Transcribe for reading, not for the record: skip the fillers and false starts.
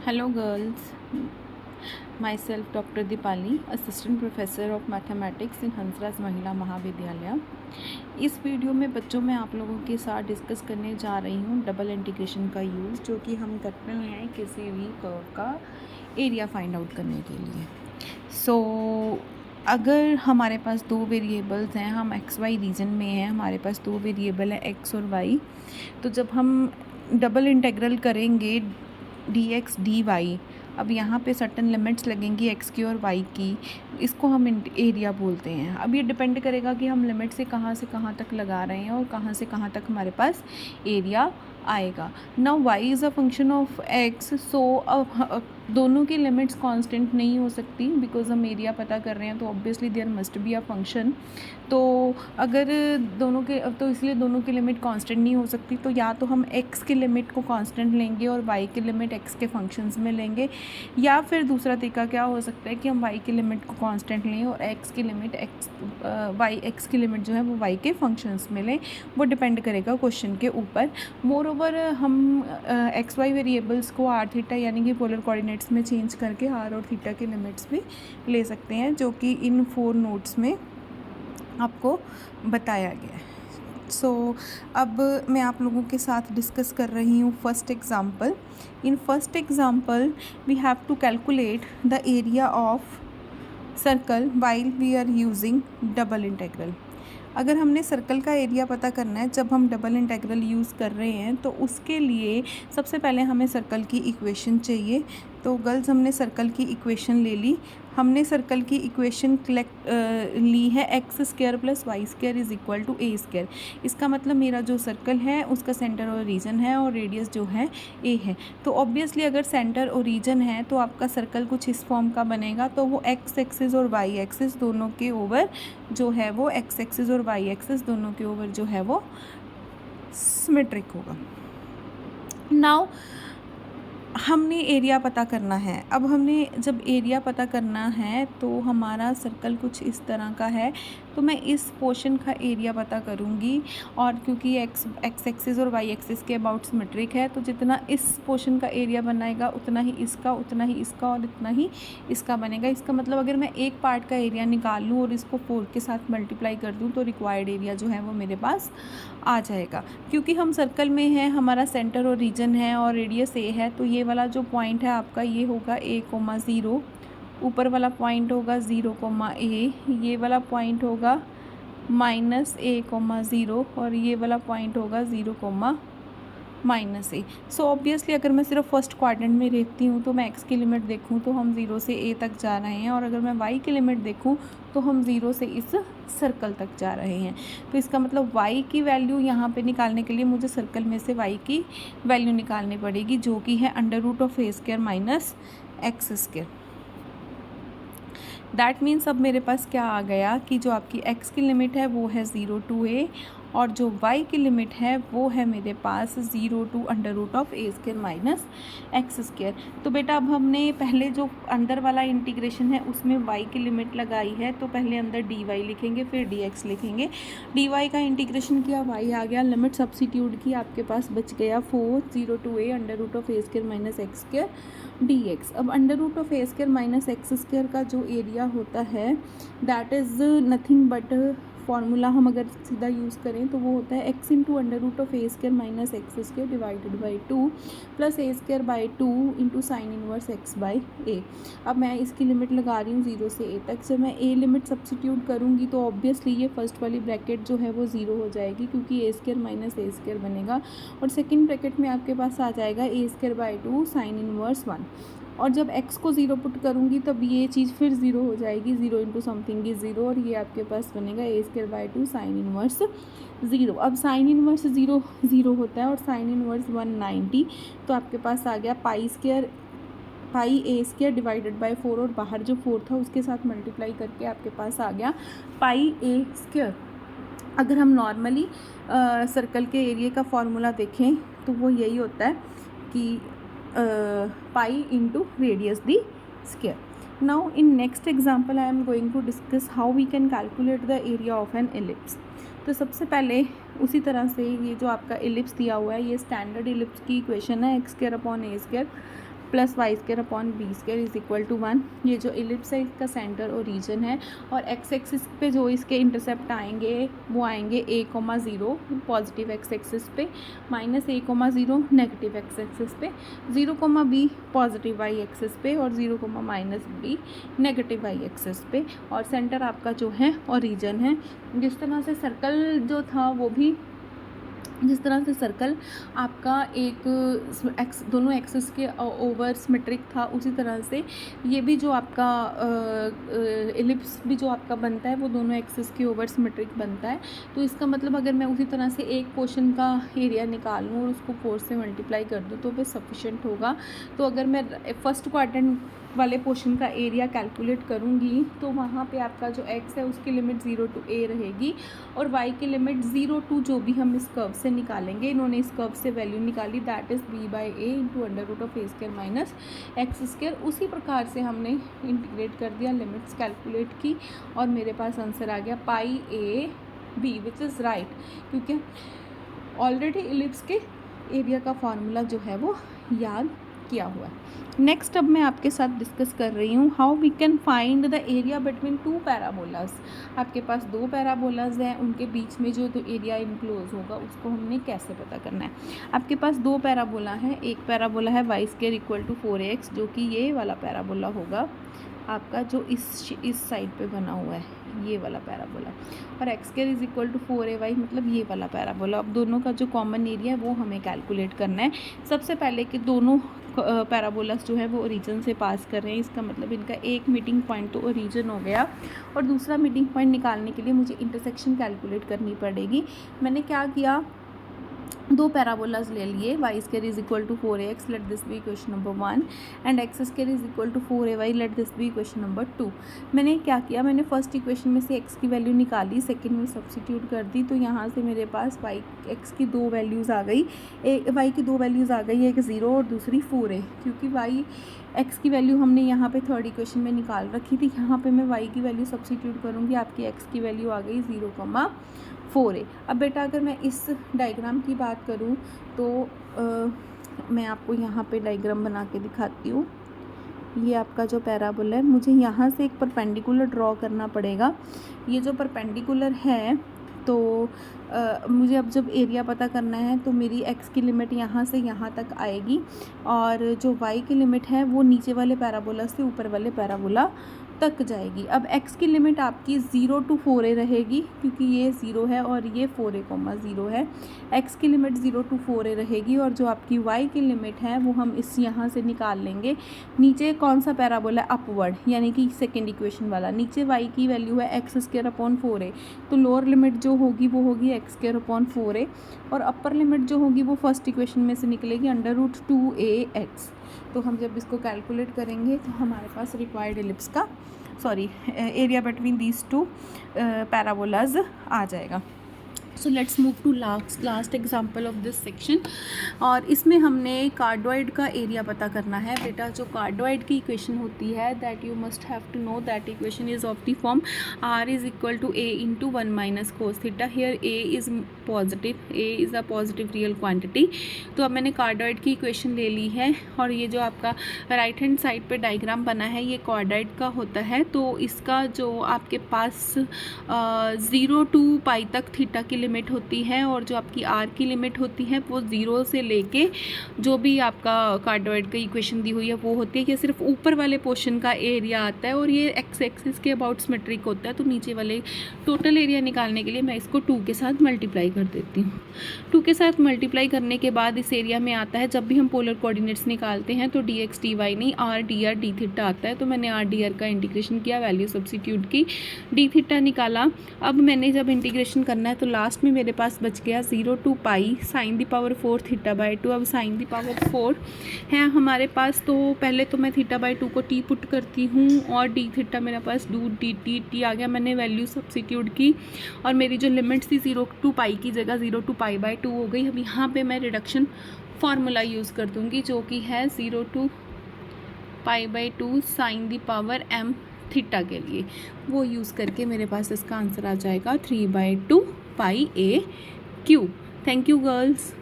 Hello girls, myself Dr. Dipali, Assistant Professor of Mathematics in Hansraj महिला महाविद्यालय। इस video में बच्चों में आप लोगों के साथ डिस्कस करने जा रही हूँ डबल इंटीग्रेशन का यूज़, जो कि हम करते हैं किसी भी कर्व का एरिया फाइंड आउट करने के लिए। अगर हमारे पास दो वेरिएबल्स हैं, हम एक्स वाई रीजन में हैं, हमारे पास दो वेरिएबल है एक्स और वाई, तो जब हम डबल इंटीग्रल करेंगे डी एक्स डी वाई, अब यहाँ पे सर्टन लिमिट्स लगेंगी एक्स की और वाई की, इसको हम एरिया बोलते हैं। अब ये डिपेंड करेगा कि हम लिमिट से कहाँ तक लगा रहे हैं और कहाँ से कहाँ तक हमारे पास एरिया आएगा। Now Y is a function of X, so अब दोनों की लिमिट्स कांस्टेंट नहीं हो सकती, बिकॉज हम एरिया पता कर रहे हैं, तो obviously there must be a function. तो अगर दोनों के, तो इसलिए दोनों की लिमिट कांस्टेंट नहीं हो सकती, तो या तो हम x की लिमिट को कांस्टेंट लेंगे और y की लिमिट x के फंक्शंस में लेंगे, या फिर दूसरा तरीका क्या हो सकता है कि हम y की लिमिट को कांस्टेंट लें और x की लिमिट x की लिमिट जो है वो y के फंक्शंस में लें। वो डिपेंड करेगा क्वेश्चन के ऊपर। मोर ओवर हम एक्स वाई वेरिएबल्स को आर थीटा यानी कि पोलर कोऑर्डिनेट्स में चेंज करके आर और थीटा के लिमिट्स भी ले सकते हैं, जो कि इन 4 नोट्स में आपको बताया गया है। अब मैं आप लोगों के साथ डिस्कस कर रही हूँ first example. In first example we have to calculate the area of circle while we are using double integral. अगर हमने सर्कल का एरिया पता करना है जब हम डबल इंटीग्रल यूज़ कर रहे हैं, तो उसके लिए सबसे पहले हमें सर्कल की इक्वेशन चाहिए। तो गर्ल्स, हमने सर्कल की इक्वेशन ले ली। हमने सर्कल की इक्वेशन ली है x square plus y square is equal to a square. इसका मतलब मेरा जो सर्कल है उसका सेंटर और रीजन है और रेडियस जो है ए है। तो ऑब्वियसली अगर सेंटर और रीजन है तो आपका सर्कल कुछ इस फॉर्म का बनेगा, तो वो एक्स एक्सिस और वाई एक्सिस दोनों के ओवर जो है वो एक्स एक्सिस और वाई एक्सिस दोनों के ओवर जो है वो सिमेट्रिक होगा। नाउ हमने एरिया पता करना है। अब हमने जब एरिया पता करना है तो हमारा सर्कल कुछ इस तरह का है, तो मैं इस पोर्शन का एरिया पता करूँगी, और क्योंकि एक्स एक्सिस और वाई एक्सिस के अबाउट सिमेट्रिक है, तो जितना इस पोर्शन का एरिया बनाएगा उतना ही इसका, उतना ही इसका और इतना ही इसका बनेगा। इसका मतलब अगर मैं एक पार्ट का एरिया निकाल लूँ और इसको 4 के साथ मल्टीप्लाई कर दूँ तो रिक्वायर्ड एरिया जो है वो मेरे पास आ जाएगा। क्योंकि हम सर्कल में हैं, हमारा सेंटर और रीजन है और रेडियस ए है, तो ये वाला जो पॉइंट है आपका ये होगा a,0, ऊपर वाला पॉइंट होगा 0,a, ये वाला पॉइंट होगा -a,0 और ये वाला पॉइंट होगा 0,-a। सो ऑब्वियसली अगर मैं सिर्फ फर्स्ट क्वाड्रेंट में रहती हूँ तो मैं x की लिमिट देखूँ तो हम 0 से a तक जा रहे हैं, और अगर मैं y की लिमिट देखूँ तो हम 0 से इस सर्कल तक जा रहे हैं। तो इसका मतलब y की वैल्यू यहाँ पे निकालने के लिए मुझे सर्कल में से y की वैल्यू निकालनी पड़ेगी, जो कि है √a² - x²। दैट मीन्स अब मेरे पास क्या आ गया कि जो आपकी x की लिमिट है वो है 0 to a, और जो y की लिमिट है वो है मेरे पास 0 to √a² - x²। तो बेटा अब हमने पहले जो अंदर वाला इंटीग्रेशन है उसमें y की लिमिट लगाई है, तो पहले अंदर dy लिखेंगे फिर dx लिखेंगे। dy का इंटीग्रेशन किया, y आ गया, लिमिट सब्सिट्यूट की, आपके पास बच गया 4 0 to a √a² - x² dx। अब √a² - x² का जो एरिया होता है that is nothing but, formula हम अगर सीधा यूज़ करें तो वो होता है x into √a² - x² divided by 2 plus a²/2 into sine inverse x/a। अब मैं इसकी लिमिट लगा रही हूँ 0 से a तक। जब मैं a लिमिट सब्सिट्यूट करूँगी तो ऑब्वियसली ये फर्स्ट वाली ब्रैकेट जो है वो 0 हो जाएगी, क्योंकि a² - a² बनेगा, और सेकेंड ब्रैकेट में आपके पास आ जाएगा a²/2 साइन इनवर्स 1। और जब x को 0 पुट करूँगी तब ये चीज़ फिर 0 हो जाएगी, 0 इंटू समथिंग इज 0, और ये आपके पास बनेगा a²/2 साइन इनवर्स 0। अब साइन इनवर्स 0 होता है और साइन इनवर्स 190, तो आपके पास आ गया πa² डिवाइडेड बाई 4, और बाहर जो 4 था उसके साथ मल्टीप्लाई करके आपके पास आ गया πa²। अगर हम नॉर्मली सर्कल के एरिया का फॉर्मूला देखें तो वो यही होता है कि पाई इंटू रेडियस दी square. Now in next example I am going to discuss how we can calculate the area of an ellipse. तो सबसे पहले उसी तरह से ये जो आपका एलिप्स दिया हुआ है, ये स्टैंडर्ड एलिप्स की इक्वेशन है x² / a²। Plus y square upon b square is equal to 1। ये जो इलिप्स है इसका सेंटर ओरिजिन है, और एक्स एक्सिस पे जो इसके इंटरसेप्ट आएंगे वो आएंगे a,0 पॉजिटिव एक्स एक्सिस पे, -a,0 नेगेटिव एक्स एक्सिस पे, 0,b पॉजिटिव वाई एक्सिस पे, और 0,-b नेगेटिव वाई एक्सिस पे, और सेंटर आपका जो है ओरिजिन है। जिस तरह से सर्कल जो था वो भी, जिस तरह से सर्कल आपका एक दोनों एक्सिस के ओवर सिमेट्रिक था, उसी तरह से ये भी जो आपका एलिप्स भी जो आपका बनता है वो दोनों एक्सिस के ओवर सिमेट्रिक बनता है। तो इसका मतलब अगर मैं उसी तरह से एक पोर्शन का एरिया निकाल लूँ और उसको 4 से मल्टीप्लाई कर दूँ तो वो सफिशेंट होगा। तो अगर मैं फर्स्ट क्वाड्रेंट वाले पोर्शन का एरिया कैलकुलेट करूँगी तो वहाँ पे आपका जो x है उसकी लिमिट 0 to a रहेगी, और y की लिमिट 0 to जो भी हम इस कर्व से निकालेंगे, इन्होंने इस कर्व से वैल्यू निकाली, that is b/a into √a² minus x²। उसी प्रकार से हमने इंटीग्रेट कर दिया, लिमिट्स कैलकुलेट की, और मेरे पास आंसर आ गया π/a/b विच इज़ राइट, क्योंकि ऑलरेडी इलिप्स के एरिया का फार्मूला जो है वो याद किया हुआ है। नेक्स्ट अब मैं आपके साथ डिस्कस कर रही हूँ how we can find the area between 2 parabolas. आपके पास 2 पैराबोलाज हैं, उनके बीच में जो एरिया इनक्लोज होगा उसको हमने कैसे पता करना है। आपके पास 2 पैराबोला हैं, एक पैराबोला है y² = 4x, जो कि ये वाला पैराबोला होगा आपका जो इस साइड पे बना हुआ है, ये वाला पैराबोला, और x² = 4ay मतलब ये वाला पैराबोला। अब दोनों का जो कॉमन एरिया है वो हमें कैलकुलेट करना है। सबसे पहले कि दोनों पैराबोलास जो है वो ओरिजिन से पास कर रहे हैं, इसका मतलब इनका एक मीटिंग पॉइंट तो ओरिजिन हो गया, और दूसरा मीटिंग पॉइंट निकालने के लिए मुझे इंटरसेक्शन कैलकुलेट करनी पड़ेगी। मैंने क्या किया, 2 पैराबोलाज ले लिए, y² = 4ax, let this be equation number 1, and x² = 4ay, let this be equation number 2। मैंने क्या किया, मैंने फर्स्ट इक्वेशन में से x की वैल्यू निकाली, सेकंड में सब्स्टिट्यूट कर दी, तो यहाँ से मेरे पास x की 2 वैल्यूज़ आ गई, y की 2 वैल्यूज़ आ गई, एक 0 और दूसरी 4a, क्योंकि x की वैल्यू हमने यहाँ पे थर्ड इक्वेशन में निकाल रखी थी। यहाँ पे मैं y की वैल्यू सब्स्टिट्यूट करूँगी, आपकी x की वैल्यू आ गई 0,4a। अब बेटा अगर मैं इस डायग्राम की बात करूँ तो मैं आपको यहाँ पे डायग्राम बना के दिखाती हूँ। ये आपका जो पैराबोला है, मुझे यहाँ से एक परपेंडिकुलर ड्रॉ करना पड़ेगा। ये जो परपेंडिकुलर है तो मुझे अब जब एरिया पता करना है तो मेरी x की लिमिट यहाँ से यहाँ तक आएगी, और जो y की लिमिट है वो नीचे वाले पैराबोला से ऊपर वाले पैराबोला तक जाएगी। अब x की लिमिट आपकी 0 to 4a रहेगी, क्योंकि ये 0 है और ये 4a,0 है। x की लिमिट 0 to 4a रहेगी, और जो आपकी y की लिमिट है वो हम इस यहाँ से निकाल लेंगे। नीचे कौन सा पैराबोला, अपवर्ड, यानी कि सेकेंड इक्वेशन वाला। नीचे y की वैल्यू है x² / 4a, तो लोअर लिमिट जो होगी वो होगी x² / 4a, और अपर लिमिट जो होगी वो फर्स्ट इक्वेशन में से निकलेगी √2ax। तो हम जब इसको कैलकुलेट करेंगे तो हमारे पास रिक्वायर्ड एलिप्स का एरिया बिटवीन दीज 2 पैराबोलाज आ जाएगा। So let's move to last example of this section, और इसमें हमने कार्डोइड का एरिया पता करना है। बेटा जो कार्डोइड की इक्वेशन होती है, that you must have to know that equation is of the form r = a × 1 - cos θ। Here a is positive, a is a positive real quantity. तो अब मैंने कार्डोइड की इक्वेशन ले ली है, और ये जो आपका राइट हैंड साइड पे डायग्राम बना है ये कार्डोइड का होता है। तो इसका जो आपके पास 0 to π तक थीटा की लिमिट होती है, और जो आपकी r की लिमिट होती है वो 0 से लेके जो भी आपका कार्डोइड की इक्वेशन दी हुई है वो होती है। ये सिर्फ ऊपर वाले पोर्शन का एरिया आता है, और ये एक्स एक्सिस के अबाउट सिमेट्रिक होता है। तो नीचे वाले टोटल एरिया निकालने के लिए मैं इसको 2 के साथ मल्टीप्लाई कर देती हूँ। 2 के साथ मल्टीप्लाई करने के बाद इस एरिया में आता है, जब भी हम पोलर कोऑर्डिनेट्स निकालते हैं तो dx dy नहीं r dr d आता है। तो मैंने r dr का इंटीग्रेशन किया, वैल्यू सब्स्टिट्यूट की, d निकाला। अब मैंने जब इंटीग्रेशन करना है तो लास्ट में मेरे पास बच गया 0 to π sin⁴ θ/2। अब sin⁴ है हमारे पास, तो पहले तो मैं θ/2 को t पुट करती हूँ, और d मेरे पास dt आ गया। मैंने वैल्यू सब्स्टिट्यूट की, और मेरी जो लिमिट थी 0 to π की जगह 0 to π/2 हो गई। अब यहाँ पे मैं रिडक्शन फार्मूला यूज़ कर दूँगी, जो कि है 0 to π/2 sin⁻m θ के लिए। वो यूज़ करके मेरे पास इसका आंसर आ जाएगा 3/2 π a⁵। Thank you girls.